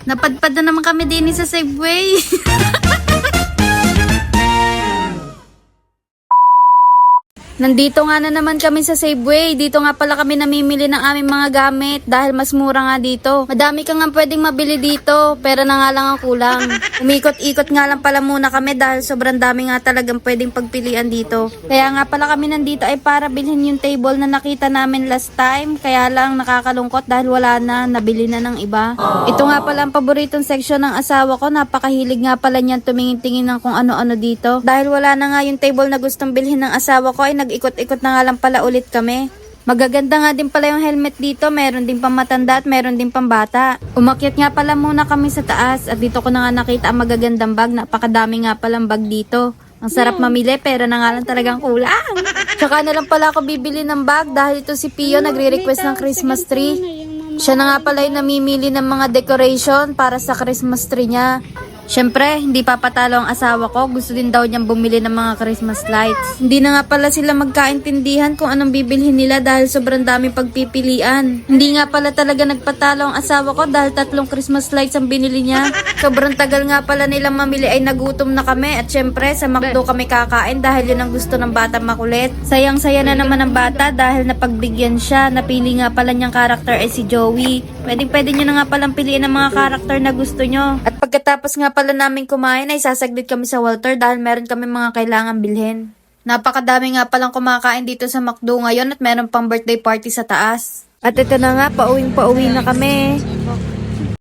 Napadpad na naman kami din sa Safeway. Nandito nga na naman kami sa Safeway. Dito nga pala kami namimili ng aming mga gamit dahil mas mura nga dito. Madami ka nga pwedeng mabili dito, pero na nga lang ang kulang. Umikot-ikot nga lang pala muna kami dahil sobrang dami nga talagang pwedeng pagpilian dito. Kaya nga pala kami nandito ay para bilhin yung table na nakita namin last time. Kaya lang nakakalungkot dahil wala na, nabili na ng iba. Ito nga pala ang paboritong section ng asawa ko. Napakahilig nga pala niyan tumingin-tingin ng kung ano-ano dito. Dahil wala na nga yung table na gustong bilhin ng asawa ko ay nag-ikot-ikot na nga lang pala ulit kami. Magaganda nga din pala yung helmet dito, meron din pang matanda at meron din pang bata. Umakyat nga pala muna kami sa taas at dito ko na nga nakita ang magagandang bag. Napakadami nga palang bag dito. Ang sarap mamili pero na nga lang talagang kulang. Tsaka na lang pala ako bibili ng bag dahil ito si Pio nagre-request ng Christmas tree. Siya na nga pala yung namimili ng mga decoration para sa Christmas tree niya. Siyempre, hindi papatalo ang asawa ko. Gusto din daw niyang bumili ng mga Christmas lights. Hindi na nga pala sila magkaintindihan kung anong bibilhin nila dahil sobrang daming pagpipilian. Hindi nga pala talaga nagpatalo ang asawa ko dahil 3 Christmas lights ang binili niya. Sobrang tagal nga pala nilang mamili ay nagutom na kami. At siyempre, sa McDo kami kakain dahil yun ang gusto ng bata makulit. Sayang-saya na naman ang bata dahil napagbigyan siya. Napili nga pala niyang karakter ay si Joey. Pwede niyo na nga palang piliin ang mga karakter na gusto nyo. At pagkatapos nga pala namin kumain ay sasaglit kami sa Walter dahil meron kami mga kailangan bilhin. Napakadami nga palang kumakain dito sa McDo ngayon at meron pang birthday party sa taas. At ito na nga, pauwi na kami.